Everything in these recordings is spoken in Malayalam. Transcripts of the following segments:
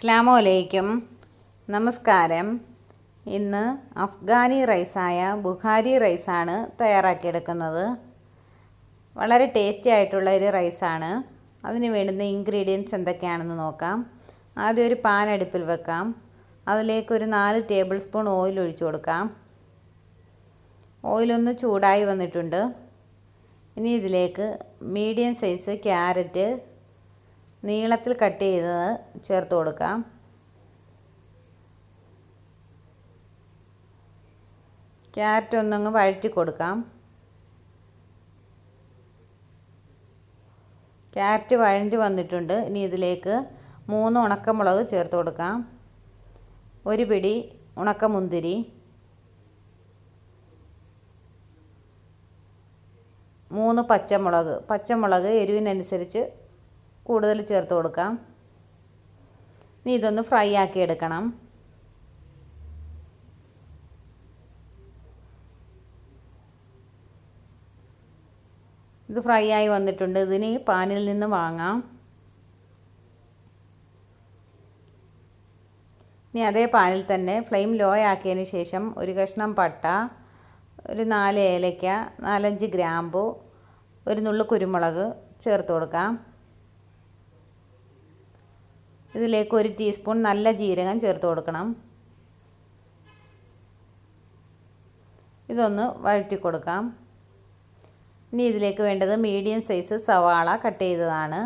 അസ്സലാമു നമസ്കാരം. ഇന്ന് അഫ്ഗാനി റൈസായ ബുഖാരി റൈസാണ് തയ്യാറാക്കിയെടുക്കുന്നത്. വളരെ ടേസ്റ്റി ആയിട്ടുള്ള ഒരു റൈസാണ്. അതിന് വേണ്ടുന്ന ഇൻഗ്രീഡിയൻസ് എന്തൊക്കെയാണെന്ന് നോക്കാം. ആദ്യം ഒരു പാൻ അടുപ്പിൽ വെക്കാം. അതിലേക്ക് ഒരു 4 ടേബിൾ സ്പൂൺ ഓയിൽ ഒഴിച്ചു കൊടുക്കാം. ഓയിലൊന്ന് ചൂടായി വന്നിട്ടുണ്ട്. ഇനി ഇതിലേക്ക് മീഡിയം സൈസ് ക്യാരറ്റ് നീളത്തിൽ കട്ട് ചെയ്തത് ചേർത്ത് കൊടുക്കാം. ക്യാരറ്റ് ഒന്നങ്ങ് വഴറ്റി കൊടുക്കാം. ക്യാരറ്റ് വഴണ്ടി വന്നിട്ടുണ്ട്. ഇനി ഇതിലേക്ക് 3 ഉണക്കമുളക് ചേർത്ത് കൊടുക്കാം. ഒരു പിടി ഉണക്കമുന്തിരി, 3 പച്ചമുളക് എരിവിനനുസരിച്ച് കൂടുതൽ ചേർത്ത് കൊടുക്കാം. ഇനി ഇതൊന്ന് ഫ്രൈ ആക്കി എടുക്കണം. ഇത് ഫ്രൈ ആയി വന്നിട്ടുണ്ട്. ഇതിന് പാനിൽ നിന്ന് വാങ്ങാം. ഇനി അതേ പാനിൽ തന്നെ ഫ്ലെയിം ലോ ആക്കിയതിന് ശേഷം ഒരു കഷ്ണം പട്ട, ഒരു 4 ഏലക്ക, 4-5 ഗ്രാമ്പു, ഒരു നുള്ളു കുരുമുളക് ചേർത്ത് കൊടുക്കാം. ഇതിലേക്ക് 1 ടീസ്പൂൺ നല്ല ജീരകം ചേർത്ത് കൊടുക്കണം. ഇതൊന്ന് വഴറ്റി കൊടുക്കാം. ഇനി ഇതിലേക്ക് വേണ്ടത് മീഡിയം സൈസ് സവാള കട്ട് ചെയ്തതാണ്.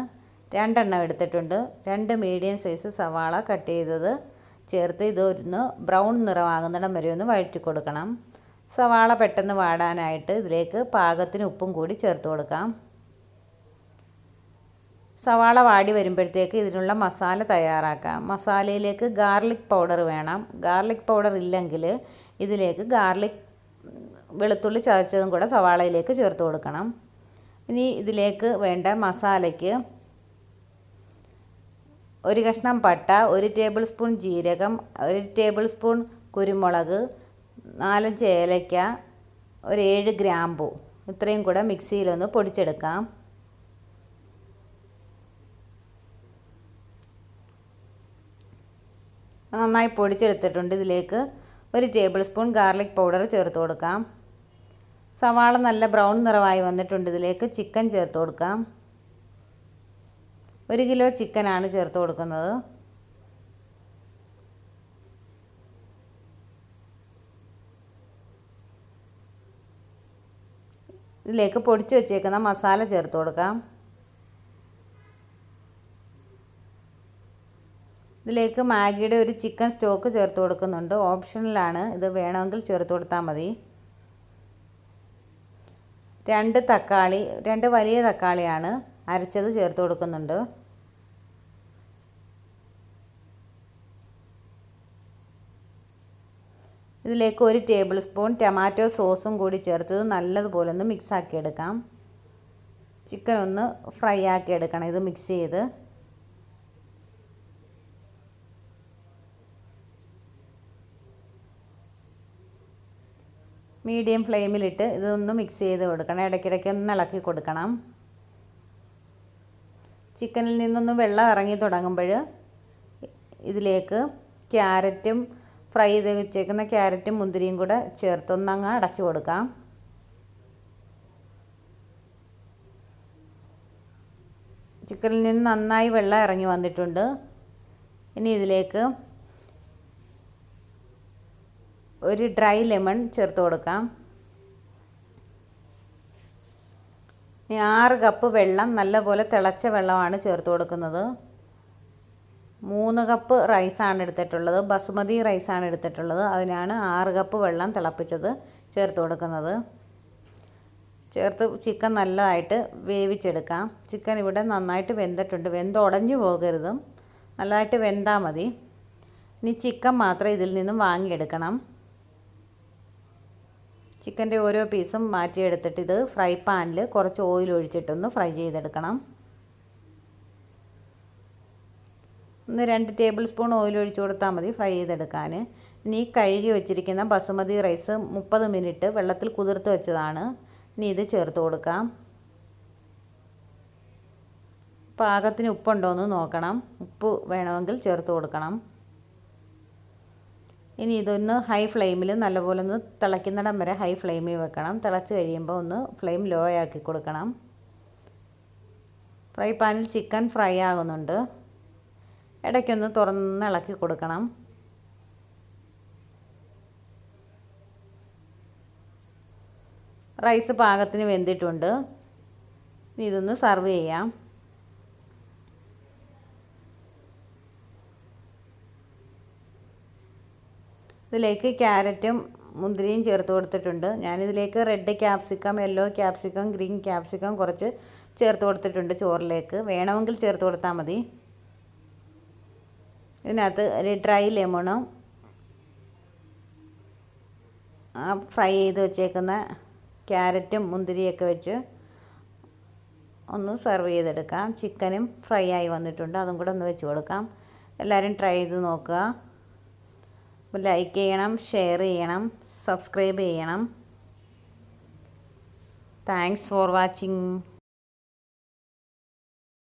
2 എണ്ണം എടുത്തിട്ടുണ്ട്. 2 മീഡിയം സൈസ് സവാള കട്ട് ചെയ്തത് ചേർത്ത് ഇതൊന്ന് ബ്രൗൺ നിറമാകുന്നിടം വരെ ഒന്ന് വഴറ്റി കൊടുക്കണം. സവാള പെട്ടെന്ന് വാടാനായിട്ട് ഇതിലേക്ക് പാകത്തിന് ഉപ്പും കൂടി ചേർത്ത് കൊടുക്കാം. സവാള വാടി വരുമ്പോഴത്തേക്ക് ഇതിനുള്ള മസാല തയ്യാറാക്കാം. മസാലയിലേക്ക് ഗാർലിക് പൗഡർ വേണം. ഗാർലിക് പൗഡർ ഇല്ലെങ്കിൽ ഇതിലേക്ക് വെളുത്തുള്ളി ചതച്ചതും കൂടെ സവാളയിലേക്ക് ചേർത്ത് കൊടുക്കണം. ഇനി ഇതിലേക്ക് വേണ്ട മസാലയ്ക്ക് 1 കഷ്ണം പട്ട, 1 ടേബിൾ സ്പൂൺ ജീരകം, 1 ടേബിൾ സ്പൂൺ കുരുമുളക്, 4-5 ഏലക്ക, ഒരു 7 ഗ്രാമ്പു, ഇത്രയും കൂടെ മിക്സിയിലൊന്ന് പൊടിച്ചെടുക്കാം. നന്നായി പൊടിച്ചെടുത്തിട്ടുണ്ട്. ഇതിലേക്ക് 1 ടേബിൾ സ്പൂൺ ഗാർലിക് പൗഡർ ചേർത്ത് കൊടുക്കാം. സവാള നല്ല ബ്രൗൺ നിറമായി വന്നിട്ടുണ്ട്. ഇതിലേക്ക് ചിക്കൻ ചേർത്ത് കൊടുക്കാം. 1 കിലോ ചിക്കനാണ് ചേർത്ത് കൊടുക്കുന്നത്. ഇതിലേക്ക് പൊടിച്ച് വെച്ചേക്കുന്ന മസാല ചേർത്ത് കൊടുക്കാം. ഇതിലേക്ക് മാഗിയുടെ ഒരു ചിക്കൻ സ്റ്റോക്ക് ചേർത്ത് കൊടുക്കുന്നുണ്ട്. ഓപ്ഷണലാണ്, ഇത് വേണമെങ്കിൽ ചേർത്ത് കൊടുത്താൽ മതി. 2 വലിയ തക്കാളിയാണ് അരച്ചത് ചേർത്ത് കൊടുക്കുന്നുണ്ട്. ഇതിലേക്ക് 1 ടേബിൾ സ്പൂൺ ടൊമാറ്റോ സോസും കൂടി ചേർത്തത് നല്ലതുപോലെ ഒന്ന് മിക്സ് ആക്കി എടുക്കാം. ചിക്കൻ ഒന്ന് ഫ്രൈ ആക്കി എടുക്കണം. ഇത് മിക്സ് ചെയ്ത് മീഡിയം ഫ്ലെയിമിലിട്ട് ഇതൊന്ന് മിക്സ് ചെയ്ത് കൊടുക്കണം. ഇടയ്ക്കിടയ്ക്ക് ഒന്ന് ഇളക്കി കൊടുക്കണം. ചിക്കനിൽ നിന്നൊന്ന് വെള്ളം ഇറങ്ങി തുടങ്ങുമ്പോൾ ഇതിലേക്ക് ക്യാരറ്റും ഫ്രൈ ചെയ്ത് വെച്ചേക്കുന്ന ക്യാരറ്റും മുന്തിരിയും കൂടെ ചേർത്തൊന്നങ്ങ് അടച്ചു കൊടുക്കാം. ചിക്കനിൽ നിന്ന് നന്നായി വെള്ളം ഇറങ്ങി വന്നിട്ടുണ്ട്. ഇനി ഇതിലേക്ക് ഒരു ഡ്രൈ ലെമൺ ചേർത്ത് കൊടുക്കാം. ഇനി 6 കപ്പ് വെള്ളം, നല്ലപോലെ തിളച്ച വെള്ളമാണ് ചേർത്ത് കൊടുക്കുന്നത്. 3 കപ്പ് റൈസാണ് എടുത്തിട്ടുള്ളത്. ബസ്മതി റൈസാണ് എടുത്തിട്ടുള്ളത്. അതിനാണ് 6 കപ്പ് വെള്ളം തിളപ്പിച്ചത് ചേർത്ത് കൊടുക്കുന്നത്. ചേർത്ത് ചിക്കൻ നല്ലതായിട്ട് വേവിച്ചെടുക്കാം. ചിക്കൻ ഇവിടെ നന്നായിട്ട് വെന്തിട്ടുണ്ട്. വെന്തുടഞ്ഞു പോകരുത്, നല്ലതായിട്ട് വെന്താൽ മതി. ഇനി ചിക്കൻ മാത്രം ഇതിൽ നിന്നും വാങ്ങിയെടുക്കണം. ചിക്കൻ്റെ ഓരോ പീസും മാറ്റിയെടുത്തിട്ട് ഇത് ഫ്രൈ പാനിൽ കുറച്ച് ഓയിൽ ഒഴിച്ചിട്ടൊന്ന് ഫ്രൈ ചെയ്തെടുക്കണം. 2 ടേബിൾ സ്പൂൺ ഓയിൽ ഒഴിച്ച് കൊടുത്താൽ മതി ഫ്രൈ ചെയ്തെടുക്കാൻ. ഇനി കഴുകി വെച്ചിരിക്കുന്ന ബസുമതി റൈസ് 30 മിനിറ്റ് വെള്ളത്തിൽ കുതിർത്ത് വെച്ചതാണ്. ഇനി ഇത് ചേർത്ത് കൊടുക്കാം. പാകത്തിന് ഉപ്പുണ്ടോ എന്ന് നോക്കണം. ഉപ്പ് വേണമെങ്കിൽ ചേർത്ത് കൊടുക്കണം. ഇനി ഇതൊന്ന് ഹൈ ഫ്ലെയിമിൽ നല്ലപോലെ ഒന്ന് തിളയ്ക്കുന്നിടം വരെ ഹൈ ഫ്ലെയിമിൽ വെക്കണം. തിളച്ച് കഴിയുമ്പോൾ ഒന്ന് ഫ്ലെയിം ലോ ആക്കി കൊടുക്കണം. ഫ്രൈ പാനിൽ ചിക്കൻ ഫ്രൈ ആകുന്നുണ്ട്. ഇടയ്ക്കൊന്ന് തുറന്ന് ഇളക്കി കൊടുക്കണം. റൈസ് പാകത്തിന് വെന്തിട്ടുണ്ട്. ഇനി ഇതൊന്ന് സർവ് ചെയ്യാം. ഇതിലേക്ക് ക്യാരറ്റും മുന്തിരിയും ചേർത്ത് കൊടുത്തിട്ടുണ്ട്. ഞാനിതിലേക്ക് red capsicum, yellow capsicum, green capsicum കുറച്ച് ചേർത്ത് കൊടുത്തിട്ടുണ്ട് ചോറിലേക്ക്. വേണമെങ്കിൽ ചേർത്ത് കൊടുത്താൽ മതി. ഇതിനകത്ത് ഒരു ഡ്രൈ ലെമണും ഫ്രൈ ചെയ്ത് വെച്ചേക്കുന്ന ക്യാരറ്റും മുന്തിരിയൊക്കെ വെച്ച് ഒന്ന് സെർവ് ചെയ്തെടുക്കാം. ചിക്കനും ഫ്രൈ ആയി വന്നിട്ടുണ്ട്. അതും കൂടെ ഒന്ന് വെച്ച് കൊടുക്കാം. എല്ലാവരും ട്രൈ ചെയ്ത് നോക്കുക. ലൈക്ക് ചെയ്യണം, ഷെയർ ചെയ്യണം, സബ്സ്ക്രൈബ് ചെയ്യണം. Thanks for watching.